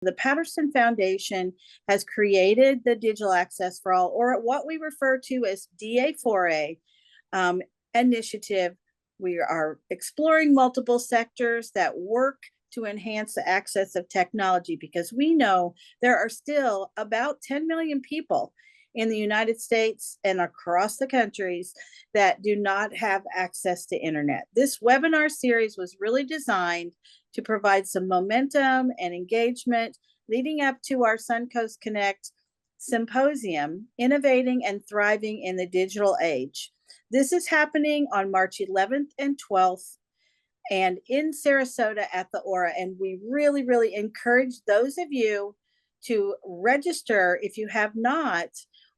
The Patterson Foundation has created the Digital Access for All, or what we refer to as DA4A initiative. We are exploring multiple sectors that work to enhance the access of technology, because we know there are still about 10 million people in the United States and across the countries that do not have access to internet. This webinar series was really designed to provide some momentum and engagement leading up to our Suncoast Connect symposium, Innovating and Thriving in the Digital Age. This is happening on March 11th and 12th and in Sarasota at the Aura. And we really, really encourage those of you to register if you have not,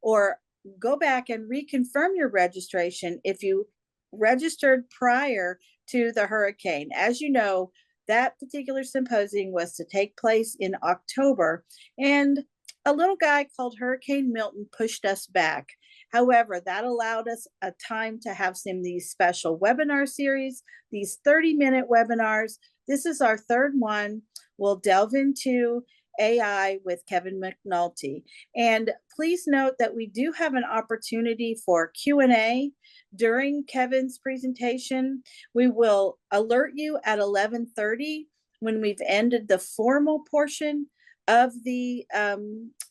or go back and reconfirm your registration if you registered prior to the hurricane. As you know, that particular symposium was to take place in October, and a little guy called Hurricane Milton pushed us back. However, that allowed us a time to have some of these special webinar series, these 30-minute webinars. This is our third one. We'll delve into AI with Kevin McNulty. And please note that we do have an opportunity for Q&A during Kevin's presentation. We will alert you at 11:30 when we've ended the formal portion of the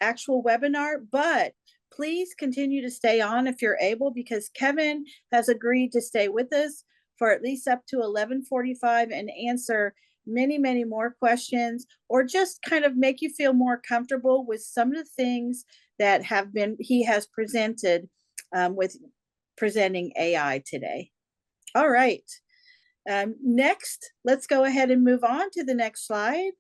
actual webinar, but please continue to stay on if you're able, because Kevin has agreed to stay with us for at least up to 11:45 and answer many, many more questions, or just kind of make you feel more comfortable with some of the things that he has presented with presenting AI today. All right. Next, let's go ahead and move on to the next slide.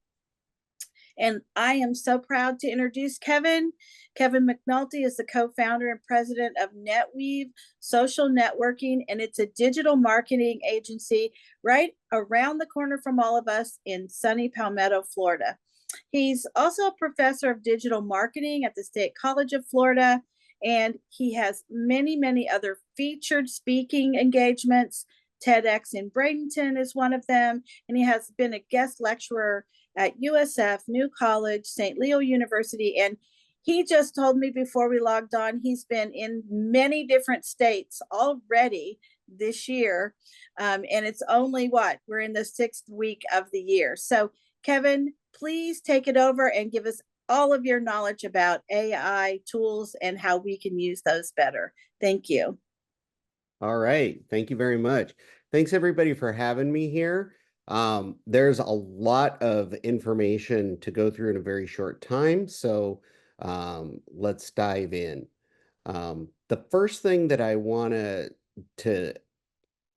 And I am so proud to introduce Kevin. Kevin McNulty is the co-founder and president of NetWeave Social Networking, and it's a digital marketing agency right around the corner from all of us in sunny Palmetto, Florida. He's also a professor of digital marketing at the State College of Florida, and he has many, many other featured speaking engagements. TEDx in Bradenton is one of them, and he has been a guest lecturer at USF, New College, St. Leo University, and he just told me before we logged on, he's been in many different states already this year, and it's only we're in the 6th week of the year. So Kevin, please take it over and give us all of your knowledge about AI tools and how we can use those better. Thank you. All right. Thank you very much. Thanks everybody for having me here. There's a lot of information to go through in a very short time, so let's dive in. The first thing that I want to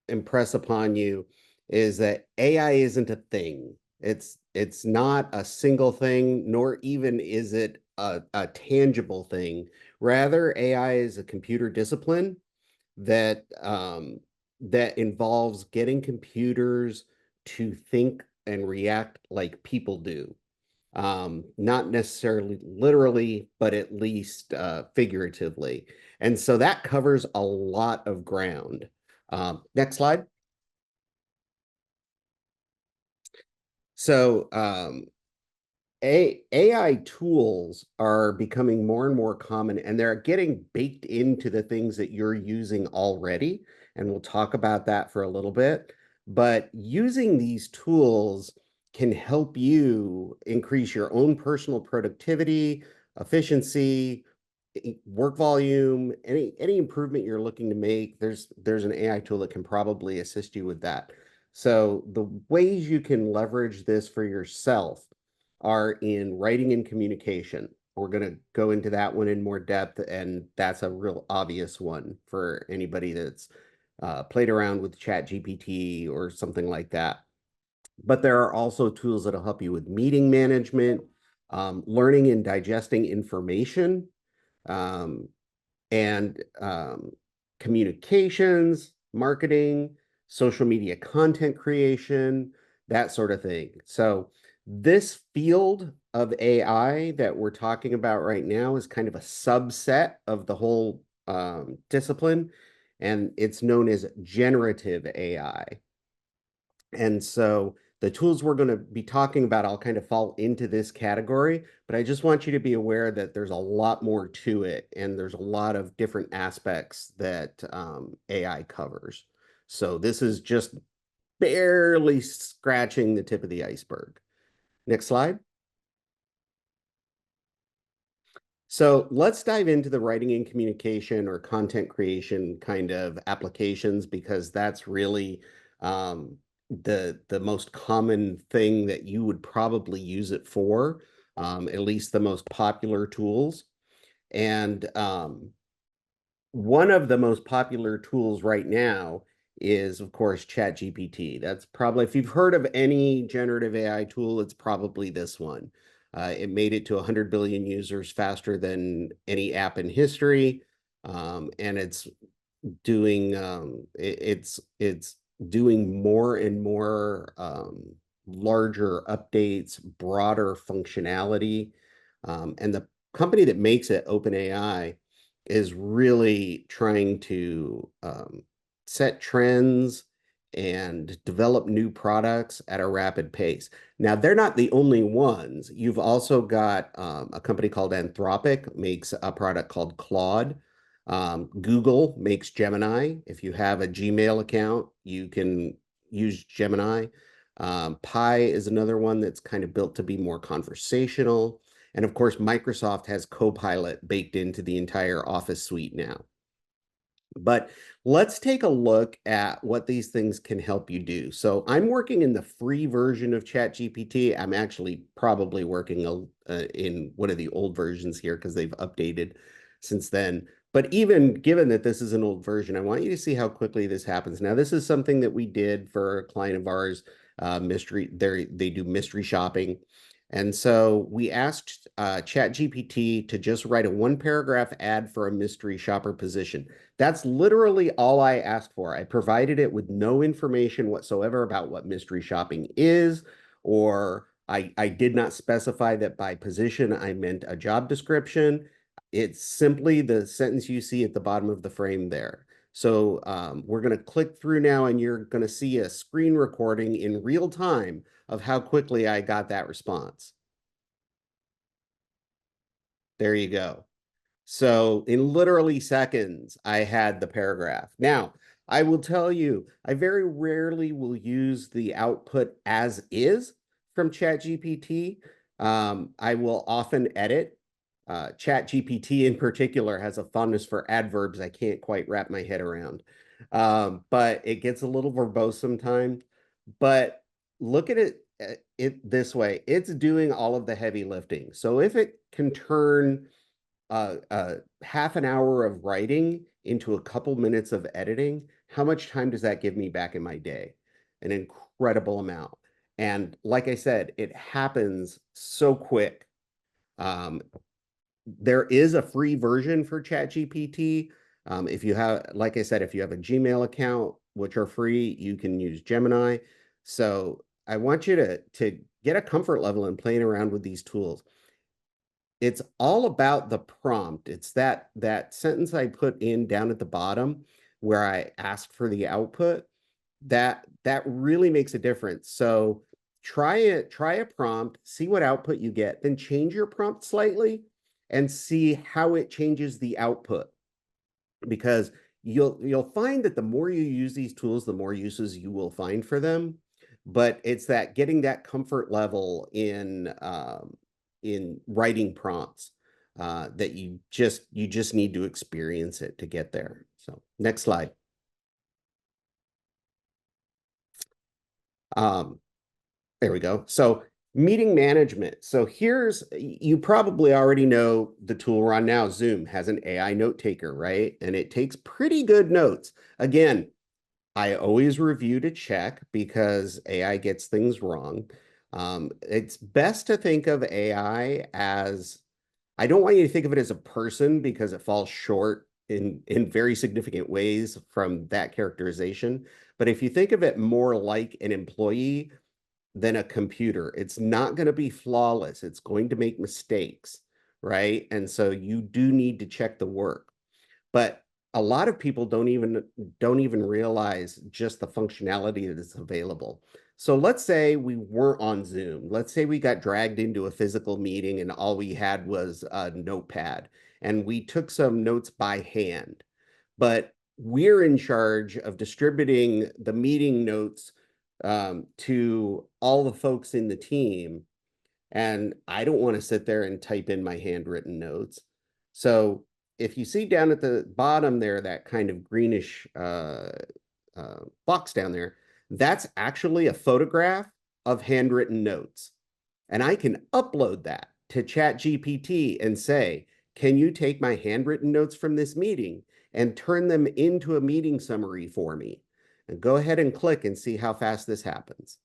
impress upon you is that AI isn't a thing. It's not a single thing, nor even is it a tangible thing. Rather, AI is a computer discipline that that involves getting computers to think and react like people do. Not necessarily literally, but at least figuratively. And so that covers a lot of ground. Next slide. So AI tools are becoming more and more common, and they're getting baked into the things that you're using already. And we'll talk about that for a little bit. But using these tools can help you increase your own personal productivity, efficiency, work volume, any improvement you're looking to make. There's an AI tool that can probably assist you with that. So the ways you can leverage this for yourself are in writing and communication. We're going to go into that one in more depth, and that's a real obvious one for anybody that's played around with ChatGPT or something like that. But there are also tools that'll help you with meeting management, learning and digesting information, and communications, marketing, social media content creation, that sort of thing. So this field of AI that we're talking about right now is kind of a subset of the whole discipline, and it's known as generative AI. And so The tools we're going to be talking about all kind of fall into this category, but I just want you to be aware that there's a lot more to it, and there's a lot of different aspects that AI covers. So this is just barely scratching the tip of the iceberg. Next slide. So let's dive into the writing and communication or content creation kind of applications, because that's really the most common thing that you would probably use it for, at least the most popular tools. And one of the most popular tools right now is, of course, ChatGPT. That's probably, if you've heard of any generative AI tool, it's probably this one. It made it to 100 billion users faster than any app in history, and it's doing it's doing more and more larger updates, broader functionality, and the company that makes it, OpenAI, is really trying to set trends and develop new products at a rapid pace. Now, they're not the only ones. You've also got a company called Anthropic makes a product called Claude. Google makes Gemini. If you have a Gmail account, you can use Gemini. Pi is another one that's kind of built to be more conversational. And of course, Microsoft has Copilot baked into the entire Office suite now. But let's take a look at what these things can help you do. So I'm working in the free version of ChatGPT. I'm actually probably working in one of the old versions here because they've updated since then. But even given that this is an old version, I want you to see how quickly this happens. Now, this is something that we did for a client of ours, they do mystery shopping. And so we asked ChatGPT to just write a one-paragraph ad for a mystery shopper position. That's literally all I asked for. I provided it with no information whatsoever about what mystery shopping is, or I did not specify that by position I meant a job description. It's simply the sentence you see at the bottom of the frame there. So we're going to click through now, and you're going to see a screen recording in real time of how quickly I got that response. There you go. So in literally seconds, I had the paragraph. Now, I will tell you, I very rarely will use the output as is from ChatGPT. I will often edit. ChatGPT in particular has a fondness for adverbs I can't quite wrap my head around. But it gets a little verbose sometimes. But look at it this way. It's doing all of the heavy lifting. So if it can turn half an hour of writing into a couple minutes of editing, how much time does that give me back in my day? An incredible amount. And like I said, it happens so quick. There is a free version for ChatGPT. If you have, like I said, if you have a Gmail account, which are free, you can use Gemini. So I want you to get a comfort level in playing around with these tools. It's all about the prompt. It's that sentence I put in down at the bottom where I asked for the output, that really makes a difference. So try a prompt, see what output you get, then change your prompt slightly and see how it changes the output. Because you'll find that the more you use these tools, the more uses you will find for them. But it's that getting that comfort level in writing prompts that you just need to experience it to get there. So next slide. There we go. So meeting management. So you probably already know the tool we're on now. Zoom has an AI note taker, right? And it takes pretty good notes. Again, I always review to check because AI gets things wrong. It's best to think of AI as, I don't want you to think of it as a person because it falls short in very significant ways from that characterization. But if you think of it more like an employee than a computer, it's not going to be flawless. It's going to make mistakes, right? And so you do need to check the work. But a lot of people don't even realize just the functionality that is available. So let's say we weren't on Zoom. Let's say we got dragged into a physical meeting and all we had was a notepad and we took some notes by hand. But we're in charge of distributing the meeting notes to all the folks in the team. And I don't want to sit there and type in my handwritten notes. So if you see down at the bottom there, that kind of greenish box down there, that's actually a photograph of handwritten notes. And I can upload that to ChatGPT and say, can you take my handwritten notes from this meeting and turn them into a meeting summary for me? And go ahead and click and see how fast this happens.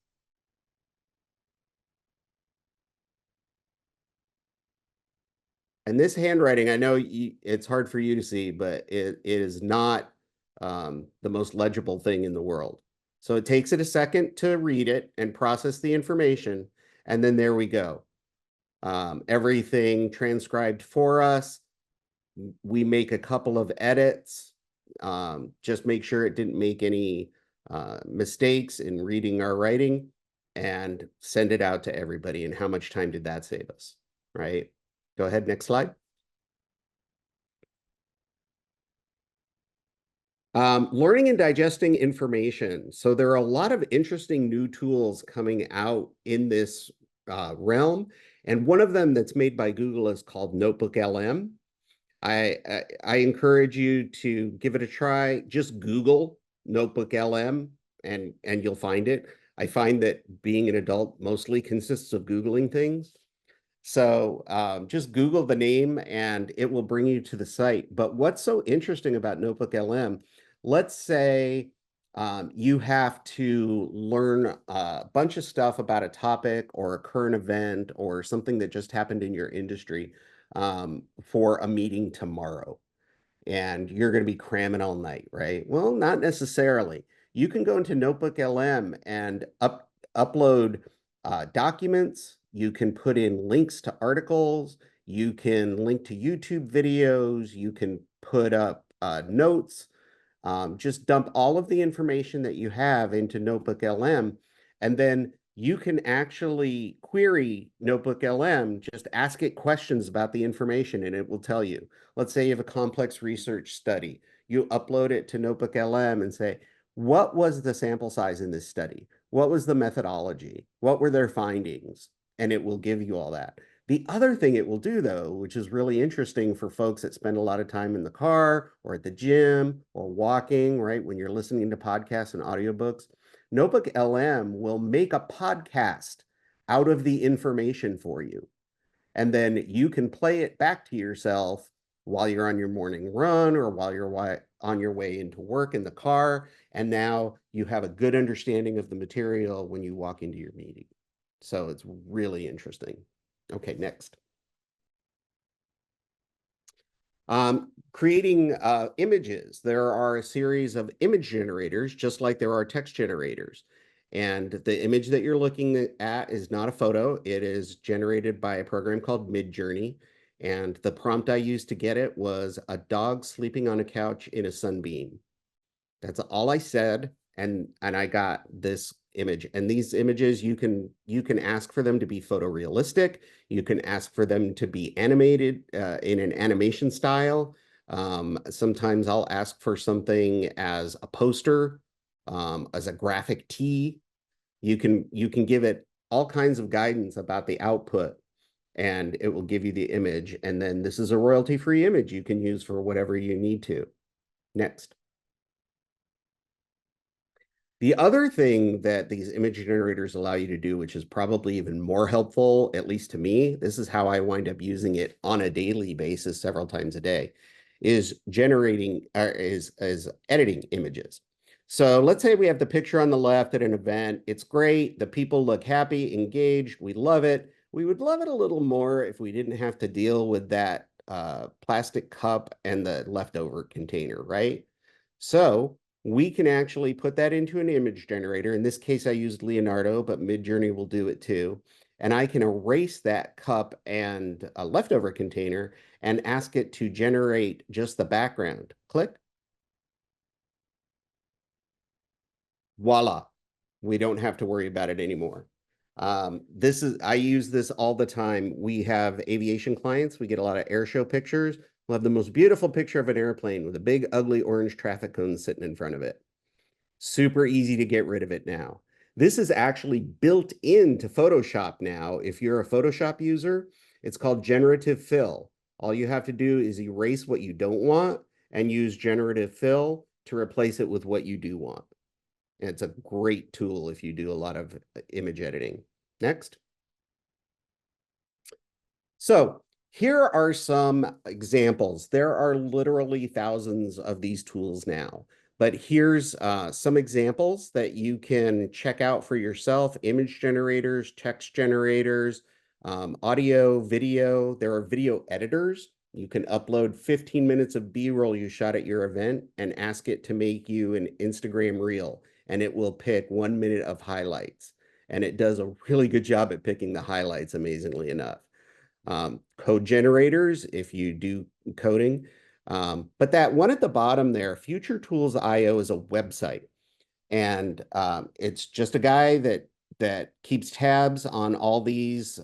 And this handwriting, I know it's hard for you to see, but it is not the most legible thing in the world. So it takes it a second to read it and process the information. And then there we go. Everything transcribed for us. We make a couple of edits. Just make sure it didn't make any mistakes in reading our writing and send it out to everybody. And how much time did that save us, right? Go ahead, next slide. Learning and digesting information. So there are a lot of interesting new tools coming out in this realm. And one of them that's made by Google is called Notebook LM. I encourage you to give it a try. Just Google Notebook LM and you'll find it. I find that being an adult mostly consists of Googling things. So just Google the name and it will bring you to the site. But what's so interesting about Notebook LM, let's say you have to learn a bunch of stuff about a topic or a current event or something that just happened in your industry for a meeting tomorrow. And you're going to be cramming all night, right? Well, not necessarily. You can go into Notebook LM and upload documents. You can put in links to articles. You can link to YouTube videos. You can put up notes. Just dump all of the information that you have into Notebook LM, and then you can actually query Notebook LM, just ask it questions about the information and it will tell you. Let's say you have a complex research study. You upload it to Notebook LM and say, what was the sample size in this study? What was the methodology? What were their findings? And it will give you all that. The other thing it will do, though, which is really interesting for folks that spend a lot of time in the car or at the gym or walking, right? When you're listening to podcasts and audiobooks, Notebook LM will make a podcast out of the information for you. And then you can play it back to yourself while you're on your morning run or while you're on your way into work in the car. And now you have a good understanding of the material when you walk into your meeting. So it's really interesting. Okay, next. Creating images. There are a series of image generators, just like there are text generators. And the image that you're looking at is not a photo. It is generated by a program called Midjourney. And the prompt I used to get it was a dog sleeping on a couch in a sunbeam. That's all I said, and I got this image. And these images, you can ask for them to be photorealistic. You can ask for them to be animated in an animation style. Sometimes I'll ask for something as a poster, as a graphic tee. You can give it all kinds of guidance about the output, and it will give you the image. And then this is a royalty-free image you can use for whatever you need to. Next. The other thing that these image generators allow you to do, which is probably even more helpful, at least to me, this is how I wind up using it on a daily basis several times a day, is is editing images. So let's say we have the picture on the left at an event. It's great. The people look happy, engaged. We love it. We would love it a little more if we didn't have to deal with that plastic cup and the leftover container, right? So we can actually put that into an image generator. In this case, I used Leonardo, but Midjourney will do it too. And I can erase that cup and a leftover container and ask it to generate just the background. Click. Voila. We don't have to worry about it anymore. I use this all the time. We have aviation clients. We get a lot of air show pictures. We'll have the most beautiful picture of an airplane with a big, ugly orange traffic cone sitting in front of it. Super easy to get rid of it now. This is actually built into Photoshop now. If you're a Photoshop user, it's called generative fill. All you have to do is erase what you don't want and use generative fill to replace it with what you do want. And it's a great tool if you do a lot of image editing. Next. So here are some examples. There are literally thousands of these tools now, but here's some examples that you can check out for yourself: image generators, text generators, audio, video. There are video editors. You can upload 15 minutes of B-roll you shot at your event and ask it to make you an Instagram reel, and it will pick 1 minute of highlights. And it does a really good job at picking the highlights, amazingly enough. Code generators, if you do coding. But that one at the bottom there, Future Tools IO, is a website. And it's just a guy that keeps tabs on all these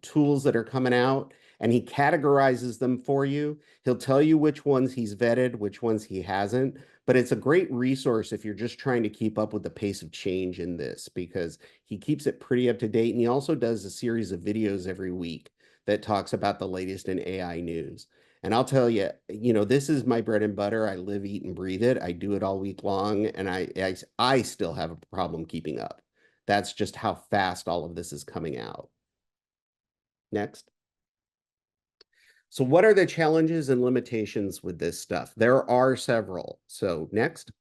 tools that are coming out, and he categorizes them for you. He'll tell you which ones he's vetted, which ones he hasn't. But it's a great resource if you're just trying to keep up with the pace of change in this, because he keeps it pretty up to date. And he also does a series of videos every week that talks about the latest in AI news. And I'll tell you, this is my bread and butter. I live, eat, and breathe it. I do it all week long, and I still have a problem keeping up. That's just how fast all of this is coming out. Next. So what are the challenges and limitations with this stuff? There are several. So next.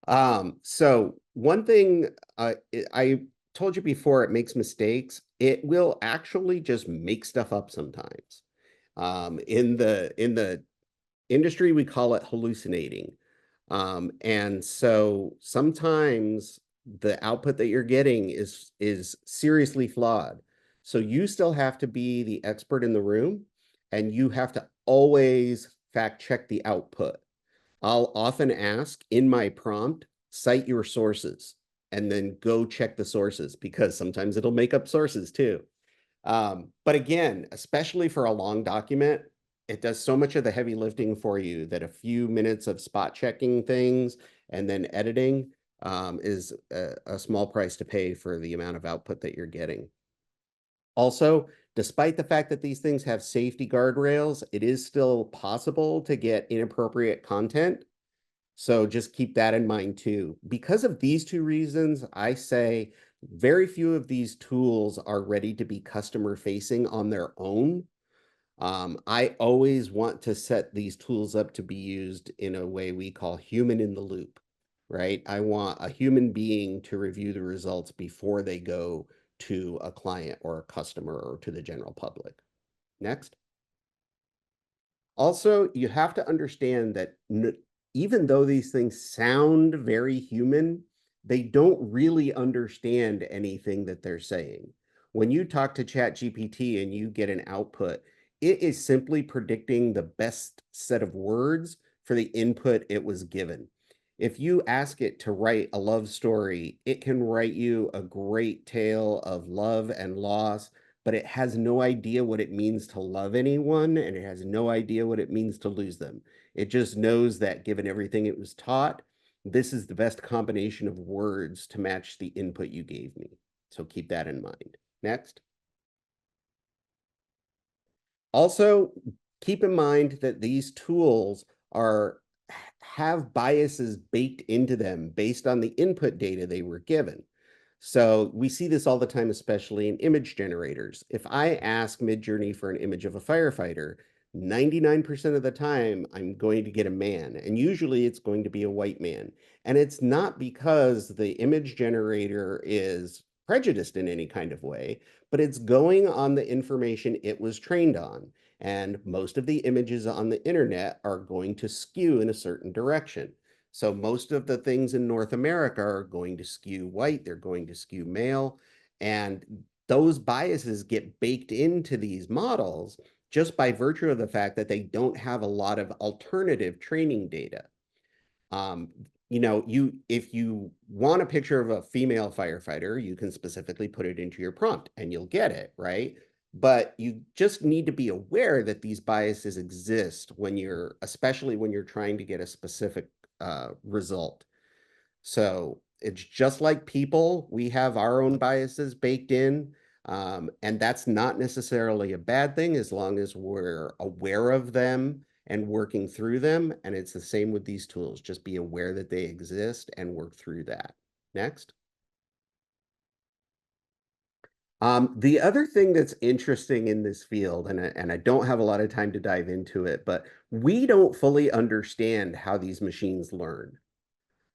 So one thing I told you before, it makes mistakes. It will actually just make stuff up sometimes. In the industry, we call it hallucinating. And so sometimes the output that you're getting is seriously flawed. So you still have to be the expert in the room, and you have to always fact check the output. I'll often ask in my prompt, cite your sources, and then go check the sources, because sometimes it'll make up sources too. But again, especially for a long document, it does so much of the heavy lifting for you that a few minutes of spot checking things and then editing is a small price to pay for the amount of output that you're getting. Also, despite the fact that these things have safety guardrails, it is still possible to get inappropriate content. So just keep that in mind too. Because of these two reasons, I say very few of these tools are ready to be customer facing on their own. I always want to set these tools up to be used in a way we call human in the loop, right? I want a human being to review the results before they go to a client or a customer or to the general public. Next. Also, you have to understand that even though these things sound very human, they don't really understand anything that they're saying. When you talk to ChatGPT and you get an output, it is simply predicting the best set of words for the input it was given. If you ask it to write a love story, it can write you a great tale of love and loss, but it has no idea what it means to love anyone, and it has no idea what it means to lose them. It just knows that given everything it was taught, this is the best combination of words to match the input you gave me. So keep that in mind. Next. Also, keep in mind that these tools have biases baked into them based on the input data they were given. So we see this all the time, especially in image generators. If I ask Midjourney for an image of a firefighter, 99% of the time, I'm going to get a man, and usually it's going to be a white man. And it's not because the image generator is prejudiced in any kind of way, but it's going on the information it was trained on. And most of the images on the internet are going to skew in a certain direction. So most of the things in North America are going to skew white, they're going to skew male, and those biases get baked into these models just by virtue of the fact that they don't have a lot of alternative training data. if you want a picture of a female firefighter, you can specifically put it into your prompt and you'll get it, right? But you just need to be aware that these biases exist especially when you're trying to get a specific result. So it's just like people, we have our own biases baked in. And that's not necessarily a bad thing as long as we're aware of them and working through them. And it's the same with these tools. Just be aware that they exist and work through that. Next. The other thing that's interesting in this field, and I don't have a lot of time to dive into it, but we don't fully understand how these machines learn.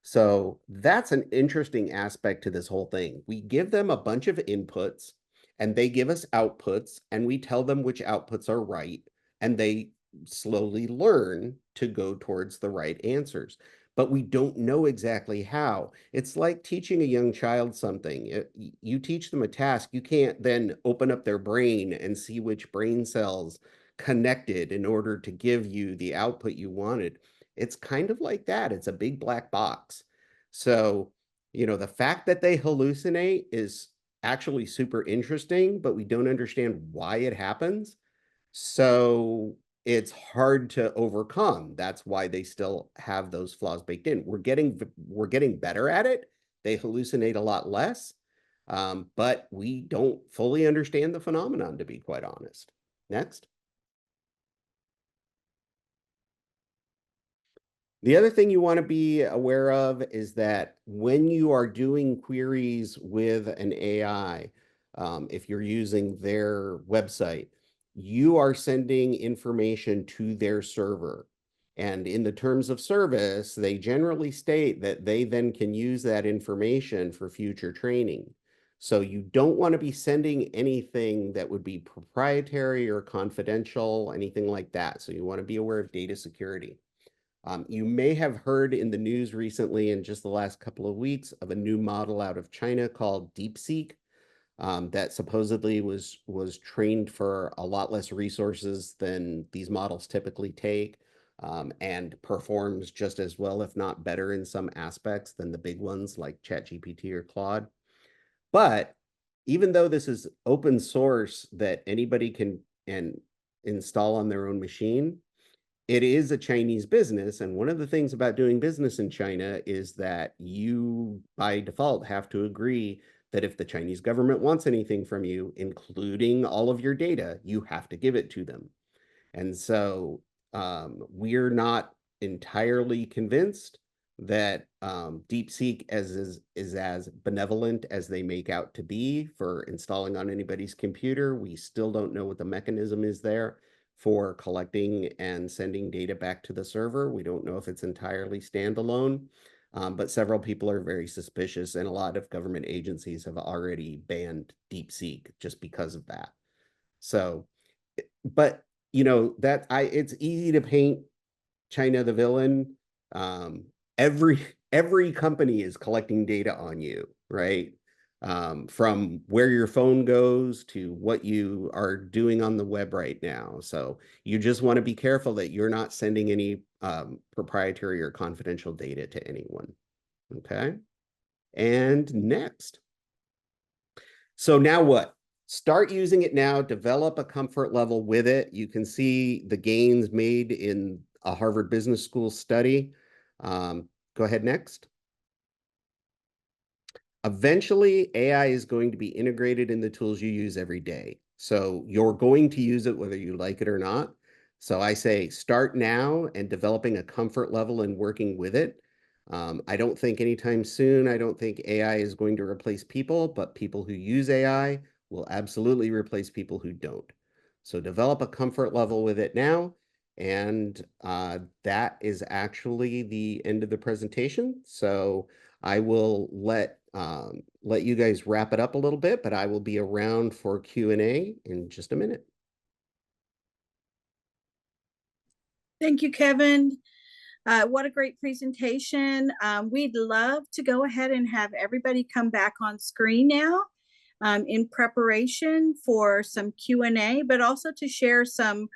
So that's an interesting aspect to this whole thing. We give them a bunch of inputs and they give us outputs and we tell them which outputs are right and they slowly learn to go towards the right answers. But we don't know exactly how. It's like teaching a young child something. You teach them a task, you can't then open up their brain and see which brain cells connected in order to give you the output you wanted. It's kind of like that. It's a big black box. So, the fact that they hallucinate is actually super interesting, but we don't understand why it happens. So it's hard to overcome. That's why they still have those flaws baked in. We're getting better at it. They hallucinate a lot less, but we don't fully understand the phenomenon, to be quite honest. Next. The other thing you want to be aware of is that when you are doing queries with an AI, if you're using their website, you are sending information to their server. And in the terms of service, they generally state that they then can use that information for future training. So you don't want to be sending anything that would be proprietary or confidential, anything like that. So you want to be aware of data security. You may have heard in the news recently, in just the last couple of weeks, of a new model out of China called DeepSeek that supposedly was trained for a lot less resources than these models typically take, and performs just as well, if not better, in some aspects than the big ones like ChatGPT or Claude. But even though this is open source that anybody can install on their own machine, it is a Chinese business. And one of the things about doing business in China is that you, by default, have to agree that if the Chinese government wants anything from you, including all of your data, you have to give it to them. And so we're not entirely convinced that DeepSeek is as benevolent as they make out to be for installing on anybody's computer. We still don't know what the mechanism is there for collecting and sending data back to the server. We don't know if it's entirely standalone, but several people are very suspicious, and a lot of government agencies have already banned DeepSeek just because of that. So, but it's easy to paint China the villain. Every company is collecting data on you, right? From where your phone goes to what you are doing on the web right now. So you just want to be careful that you're not sending any proprietary or confidential data to anyone. Okay. And next. So now what? Start using it now, develop a comfort level with it. You can see the gains made in a Harvard Business School study. Go ahead next. Eventually, AI is going to be integrated in the tools you use every day. So you're going to use it whether you like it or not. So I say start now and developing a comfort level and working with it. I don't think anytime soon, I don't think AI is going to replace people, but people who use AI will absolutely replace people who don't. So develop a comfort level with it now. And that is actually the end of the presentation. So I will let you guys wrap it up a little bit, but I will be around for Q&A in just a minute. Thank you, Kevin. What a great presentation. We'd love to go ahead and have everybody come back on screen now in preparation for some Q&A, but also to share some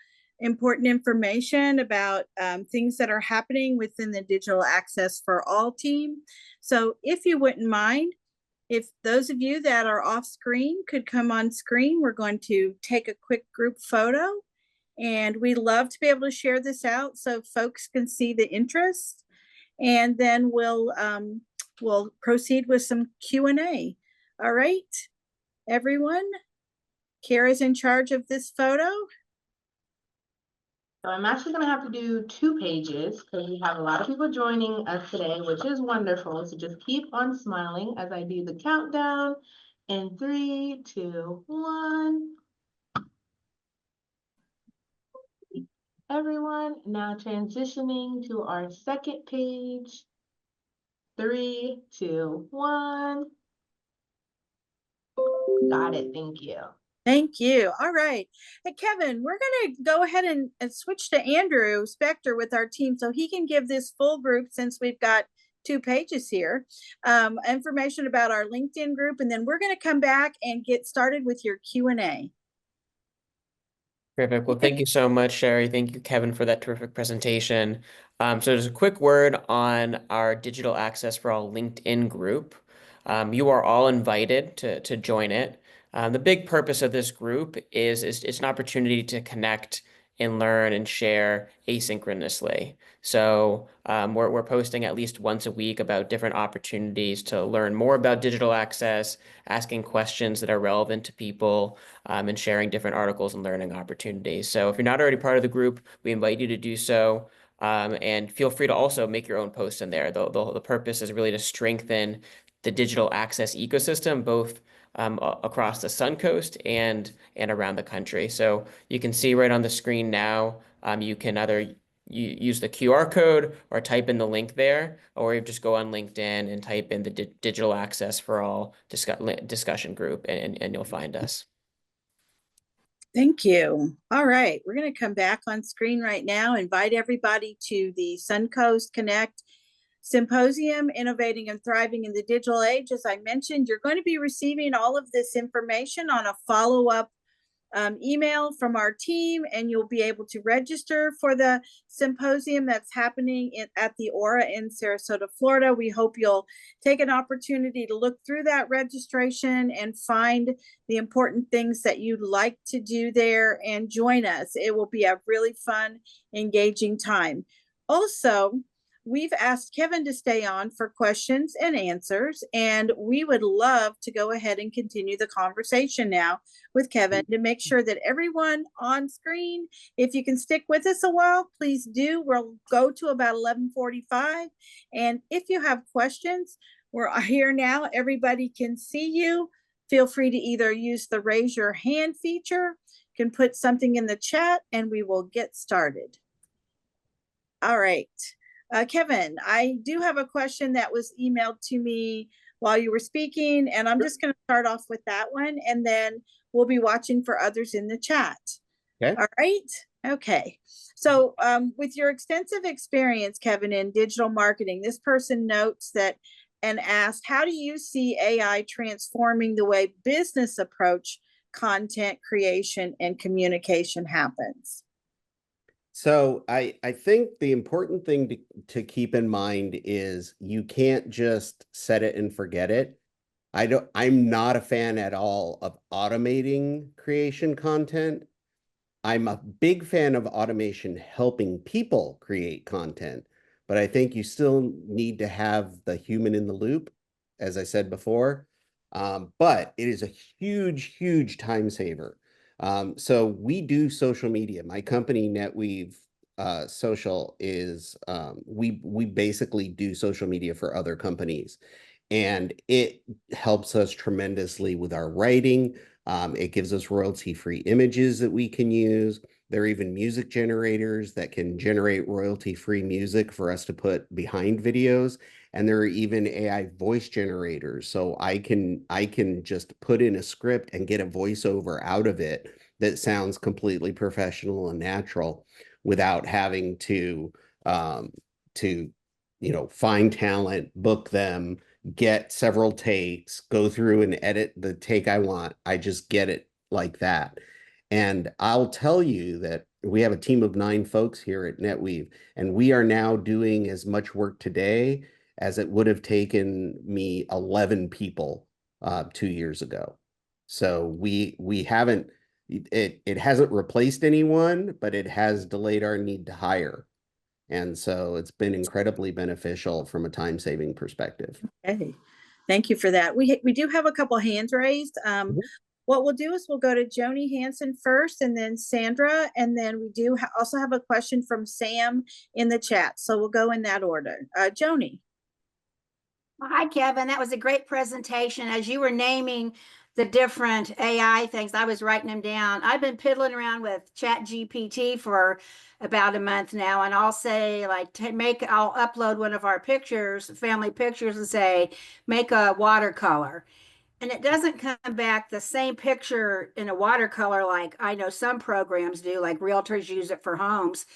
important information about things that are happening within the Digital Access for All team. So if you wouldn't mind, if those of you that are off screen could come on screen, we're going to take a quick group photo. And we love to be able to share this out so folks can see the interest. And then we'll proceed with some Q&A. All right, everyone. Kara's in charge of this photo. So I'm actually going to have to do 2 pages because we have a lot of people joining us today, which is wonderful. So just keep on smiling as I do the countdown in 3, 2, 1. Everyone, now transitioning to our second page. 3, 2, 1. Got it. Thank you. Thank you. All right. Hey, Kevin, we're going to go ahead and switch to Andrew Spector with our team so he can give this full group, since we've got 2 pages here, information about our LinkedIn group. And then we're going to come back and get started with your Q&A. Perfect. Well, thank you so much, Sherry. Thank you, Kevin, for that terrific presentation. So just a quick word on our Digital Access for All LinkedIn group. You are all invited to join it. The big purpose of this group is it's an opportunity to connect and learn and share asynchronously. So we're posting at least once a week about different opportunities to learn more about digital access, asking questions that are relevant to people, and sharing different articles and learning opportunities. So if you're not already part of the group, we invite you to do so. And feel free to also make your own posts in there. The purpose is really to strengthen the digital access ecosystem, both across the Suncoast and around the country. So you can see right on the screen now, you can either use the QR code or type in the link there, or you just go on LinkedIn and type in the Digital Access for All discussion group, and you'll find us. Thank you. All right, we're going to come back on screen right now, invite everybody to the Suncoast Connect Symposium, Innovating and Thriving in the Digital Age. As I mentioned, you're going to be receiving all of this information on a follow-up email from our team, and you'll be able to register for the symposium that's happening at the Aura in Sarasota, Florida. We hope you'll take an opportunity to look through that registration and find the important things that you'd like to do there and join us. It will be a really fun, engaging time. Also, we've asked Kevin to stay on for questions and answers, and we would love to go ahead and continue the conversation now with Kevin to make sure that everyone on screen, if you can stick with us a while, please do. We'll go to about 11:45. And if you have questions, we're here now. Everybody can see you. Feel free to either use the raise your hand feature, can put something in the chat, and we will get started. All right. Kevin, I do have a question that was emailed to me while you were speaking, and I'm just going to start off with that one, and then we'll be watching for others in the chat. Okay. All right. Okay. So with your extensive experience, Kevin, in digital marketing, this person notes that and asked, how do you see AI transforming the way business approach content creation and communication happens? So I think the important thing to keep in mind is you can't just set it and forget it. I'm not a fan at all of automating creation content. I'm a big fan of automation helping people create content, but I think you still need to have the human in the loop, as I said before. But it is a huge, huge time saver. So we do social media. My company, NetWeave Social, is we basically do social media for other companies, and it helps us tremendously with our writing. It gives us royalty-free images that we can use. There are even music generators that can generate royalty-free music for us to put behind videos. And there are even AI voice generators. So I can just put in a script and get a voiceover out of it that sounds completely professional and natural without having to find talent, book them, get several takes, go through and edit the take I want. I just get it like that. And I'll tell you that we have a team of 9 folks here at NetWeave, and we are now doing as much work today as it would have taken me 11 people 2 years ago. So we haven't, it hasn't replaced anyone, but it has delayed our need to hire. And so it's been incredibly beneficial from a time-saving perspective. Okay, thank you for that. We do have a couple hands raised. What we'll do is we'll go to Joni Hansen first, and then Sandra, and then we do also have a question from Sam in the chat. So we'll go in that order. Joni. Well, hi, Kevin. That was a great presentation. As you were naming the different AI things, I was writing them down. I've been piddling around with ChatGPT for about a month now, and I'll say, like, I'll upload one of our pictures, family pictures, and say, make a watercolor. And it doesn't come back the same picture in a watercolor like I know some programs do, like realtors use it for homes.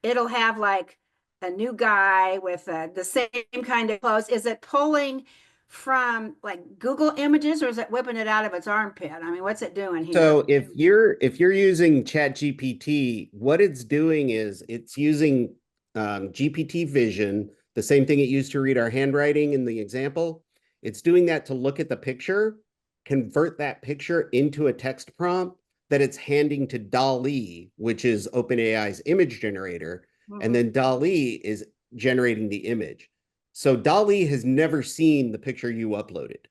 It'll have like a new guy with the same kind of clothes. Is it pulling from like Google Images, or is it whipping it out of its armpit? I mean, what's it doing here? So if you're using ChatGPT, what it's doing is it's using GPT vision, the same thing it used to read our handwriting in the example. It's doing that to look at the picture, convert that picture into a text prompt that it's handing to DALL-E, which is OpenAI's image generator. And then DALL-E is generating the image. So DALL-E has never seen the picture you uploaded.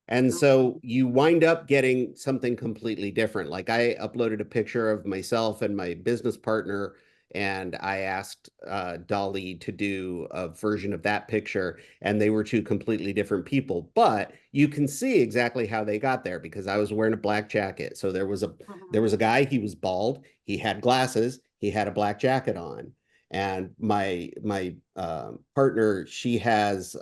And so you wind up getting something completely different. Like I uploaded a picture of myself and my business partner, and I asked DALL-E to do a version of that picture, and they were 2 completely different people. But you can see exactly how they got there, because I was wearing a black jacket. So there was a guy, he was bald, he had glasses, he had a black jacket on. And my partner, she has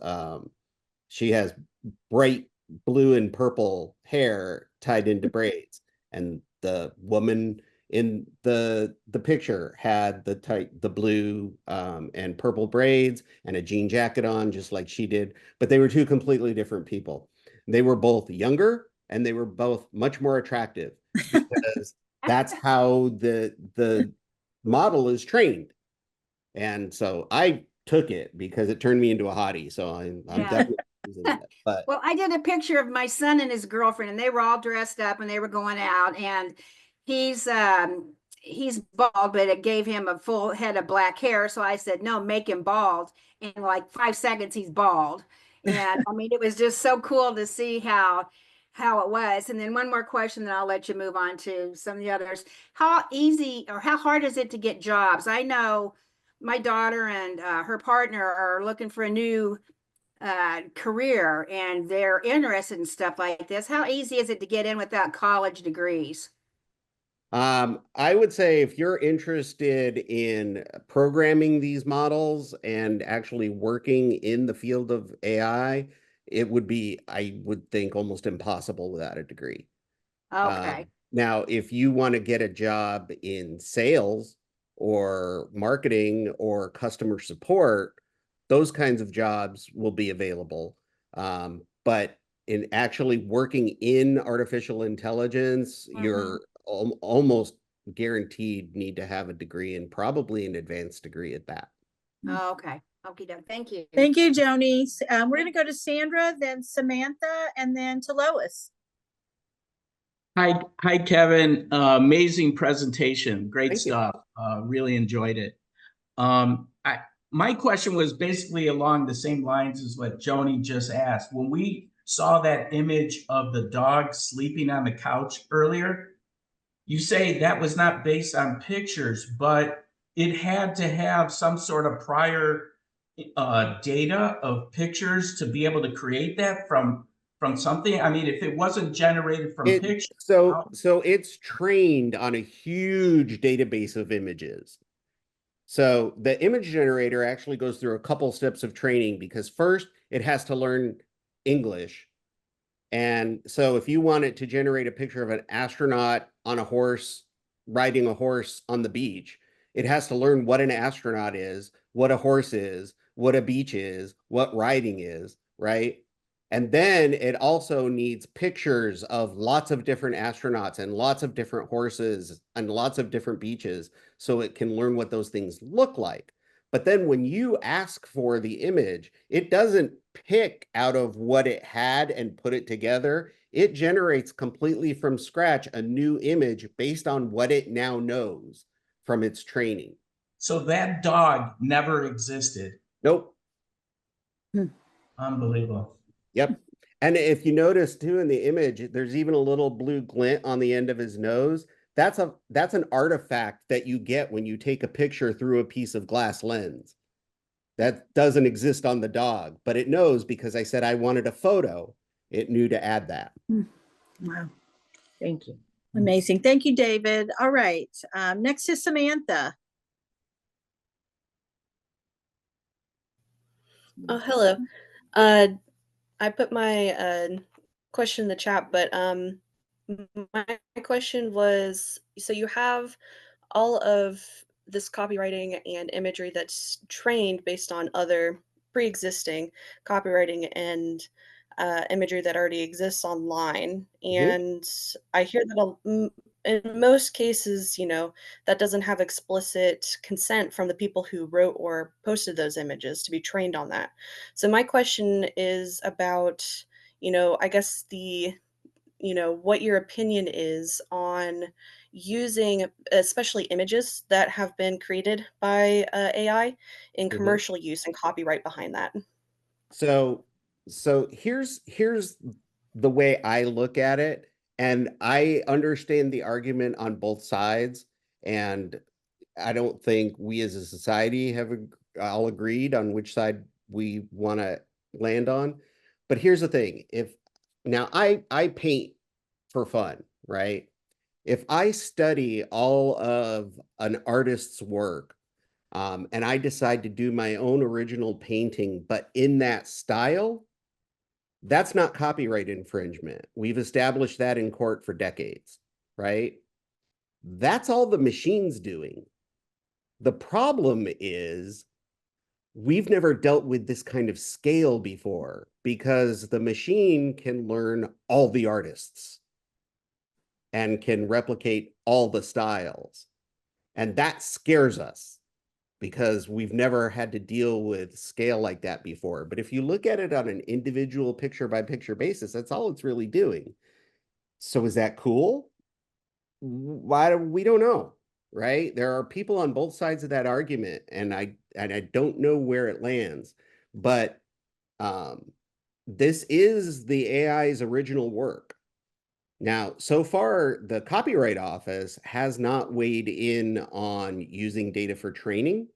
bright blue and purple hair tied into braids, and the woman in the picture had the blue and purple braids and a jean jacket on, just like she did. But they were 2 completely different people. They were both younger, and they were both much more attractive, because that's how the model is trained. And so I took it because it turned me into a hottie. So I'm definitely using it. But well, I did a picture of my son and his girlfriend, and they were all dressed up, and they were going out, and he's bald, but it gave him a full head of black hair. So I said, no, make him bald. In like 5 seconds, he's bald. And I mean, it was just so cool to see how it was. And then one more question, then I'll let you move on to some of the others. How easy or how hard is it to get jobs? I know my daughter and her partner are looking for a new career, and they're interested in stuff like this. How easy is it to get in without college degrees? I would say if you're interested in programming these models and actually working in the field of AI, it would be, I would think, almost impossible without a degree. Okay. Now, if you want to get a job in sales or marketing or customer support, those kinds of jobs will be available. But in actually working in artificial intelligence, you're almost guaranteed need to have a degree, and probably an advanced degree at that. Oh, okay. Okay, thank you. Thank you, Joni. We're going to go to Sandra, then Samantha, and then to Lois. Hi, Kevin. Amazing presentation. Great Thank you. stuff. Really enjoyed it. My question was basically along the same lines as what Joni just asked. When we saw that image of the dog sleeping on the couch earlier, you say that was not based on pictures, but it had to have some sort of prior data of pictures to be able to create that from something. I mean, if it wasn't generated from pictures. So it's trained on a huge database of images. So the image generator actually goes through a couple steps of training, because first it has to learn English. And so if you want it to generate a picture of an astronaut on a horse, riding a horse on the beach, it has to learn what an astronaut is, what a horse is, what a beach is, what riding is, right? And then it also needs pictures of lots of different astronauts and lots of different horses and lots of different beaches so it can learn what those things look like. But then when you ask for the image, it doesn't pick out of what it had and put it together. It generates completely from scratch a new image based on what it now knows from its training. So that dog never existed. Nope. Unbelievable. Yep. And if you notice too in the image, there's even a little blue glint on the end of his nose. That's an artifact that you get when you take a picture through a piece of glass lens. That doesn't exist on the dog, but it knows because I said I wanted a photo. It knew to add that. Wow. Thank you. Amazing. Thank you, David. All right. Next is Samantha. Oh, hello. I put my question in the chat, but my question was, so you have all of this copywriting and imagery that's trained based on other pre-existing copywriting and imagery that already exists online. And I hear that in most cases, that doesn't have explicit consent from the people who wrote or posted those images to be trained on that. So my question is about, I guess what your opinion is on using especially images that have been created by AI in commercial use and copyright behind that. So here's the way I look at it, and I understand the argument on both sides, and I don't think we as a society have all agreed on which side we want to land on. But here's the thing. Now I paint for fun, right? If I study all of an artist's work, and I decide to do my own original painting, but in that style, that's not copyright infringement. We've established that in court for decades, right? That's all the machine's doing. The problem is we've never dealt with this kind of scale before because the machine can learn all the artists and can replicate all the styles. And that scares us because we've never had to deal with scale like that before. But if you look at it on an individual picture by picture basis, that's all it's really doing. So is that cool? We don't know, right? There are people on both sides of that argument, and I don't know where it lands. But this is the AI's original work. Now, so far, the Copyright Office has not weighed in on using data for training.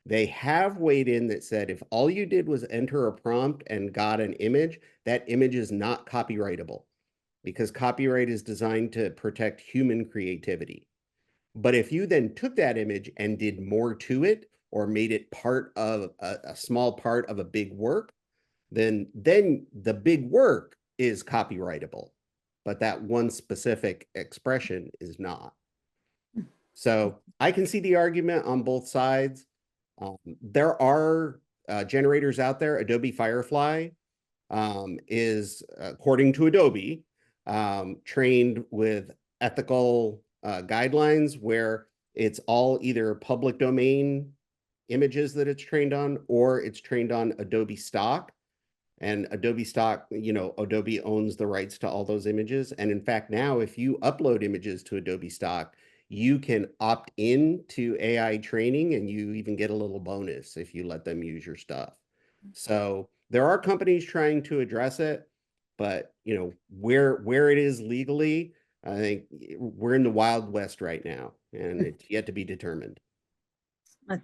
They have weighed in that said if all you did was enter a prompt and got an image, that image is not copyrightable because copyright is designed to protect human creativity. But if you then took that image and did more to it or made it part of a small part of a big work, then the big work is copyrightable. But that one specific expression is not. So I can see the argument on both sides. There are generators out there. Adobe Firefly is, according to Adobe, trained with ethical guidelines where it's all either public domain images that it's trained on, or it's trained on Adobe stock. And Adobe stock, Adobe owns the rights to all those images. And in fact, now if you upload images to Adobe stock, you can opt in to AI training and you even get a little bonus if you let them use your stuff. So there are companies trying to address it, but where it is legally, I think we're in the Wild West right now, and it's yet to be determined.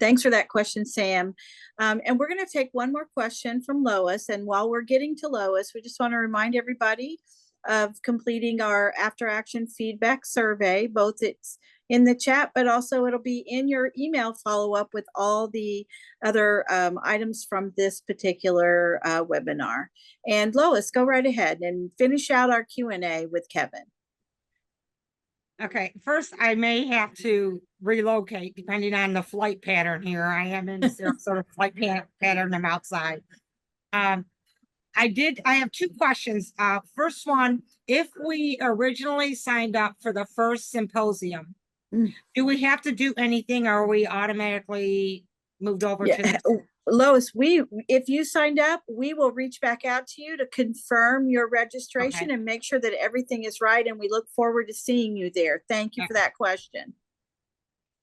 Thanks for that question, Sam. And we're going to take one more question from Lois. And while we're getting to Lois, we just want to remind everybody of completing our after action feedback survey. Both it's in the chat, but also it'll be in your email follow-up with all the other items from this particular webinar. And Lois, go right ahead and finish out our Q&A with Kevin. Okay, first I may have to relocate depending on the flight pattern here. I am in some sort of flight pattern. I'm outside. I I have two questions. First one, if we originally signed up for the first symposium, do we have to do anything or are we automatically moved over to the Lois, if you signed up, we will reach back out to you to confirm your registration and make sure that everything is right. And we look forward to seeing you there. Thank you for that question.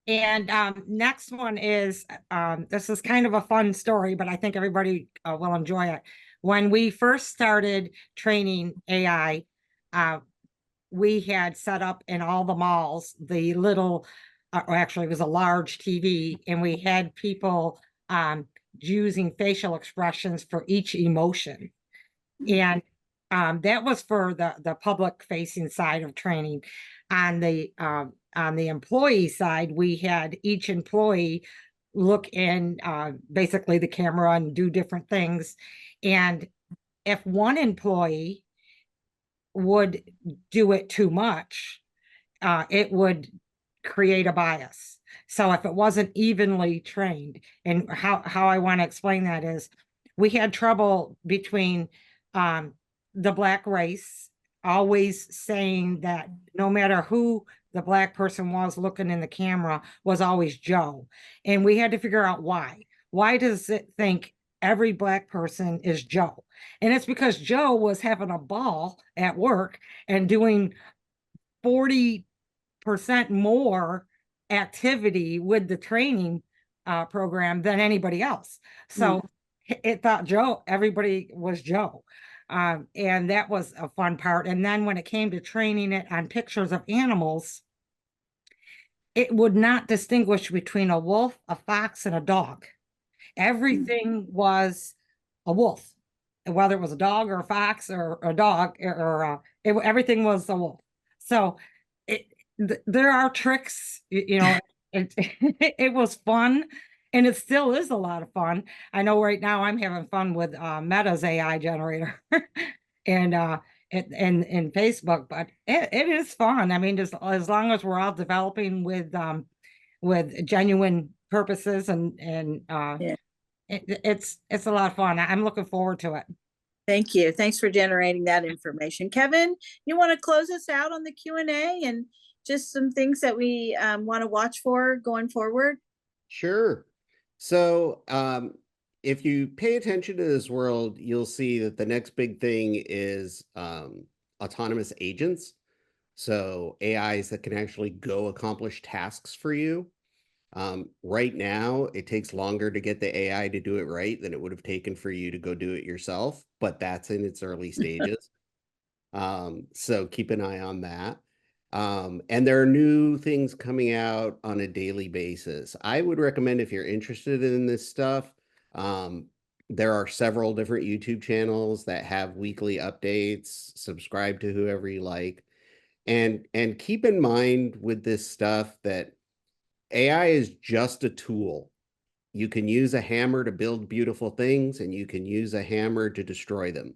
And next one is, this is kind of a fun story, but I think everybody will enjoy it. When we first started training AI, we had set up in all the malls the little, or actually it was a large TV, and we had people using facial expressions for each emotion. And that was for the public facing side of training. On the employee side, we had each employee look in basically the camera and do different things. And if one employee would do it too much, it would create a bias. So if it wasn't evenly trained, and how I want to explain that is, we had trouble between the Black race always saying that no matter who the Black person was looking in the camera was always Joe. And we had to figure out why. Why does it think every Black person is Joe? And it's because Joe was having a ball at work and doing 40% more activity with the training program than anybody else. So it thought everybody was Joe. And that was a fun part. And then when it came to training it on pictures of animals, it would not distinguish between a wolf, a fox, and a dog. Everything was a wolf, whether it was a dog or a fox or a dog, or everything was a wolf. So there are tricks, it was fun, and it still is a lot of fun. I know right now I'm having fun with Meta's AI generator and Facebook, but it is fun. I mean, just as long as we're all developing with genuine purposes and it's a lot of fun. I'm looking forward to it. Thank you. Thanks for generating that information. Kevin, you want to close us out on the Q&A and just some things that we want to watch for going forward? Sure. So if you pay attention to this world, you'll see that the next big thing is autonomous agents. So AIs that can actually go accomplish tasks for you. Right now, it takes longer to get the AI to do it right than it would have taken for you to go do it yourself, but that's in its early stages. So keep an eye on that. And there are new things coming out on a daily basis. I would recommend, if you're interested in this stuff, there are several different YouTube channels that have weekly updates. Subscribe to whoever you like. And keep in mind with this stuff that AI is just a tool. You can use a hammer to build beautiful things, and you can use a hammer to destroy them.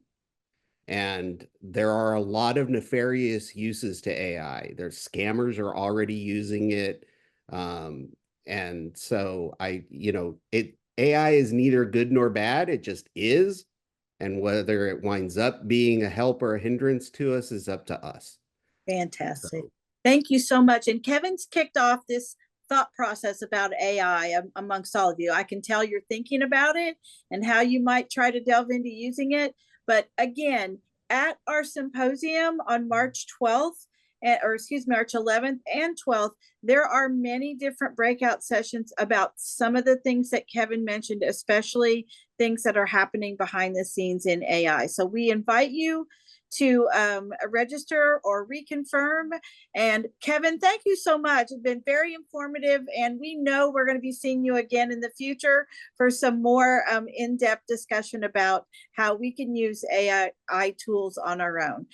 And there are a lot of nefarious uses to AI. There's scammers are already using it. And so AI is neither good nor bad. It just is. And whether it winds up being a help or a hindrance to us is up to us. Fantastic. Thank you so much. And Kevin's kicked off this thought process about AI amongst all of you. I can tell you're thinking about it and how you might try to delve into using it. But again, at our symposium on March 12th, March 11th and 12th, there are many different breakout sessions about some of the things that Kevin mentioned, especially things that are happening behind the scenes in AI. So we invite you to register or reconfirm. And Kevin, thank you so much. It's been very informative, and we know we're going to be seeing you again in the future for some more in-depth discussion about how we can use AI tools on our own.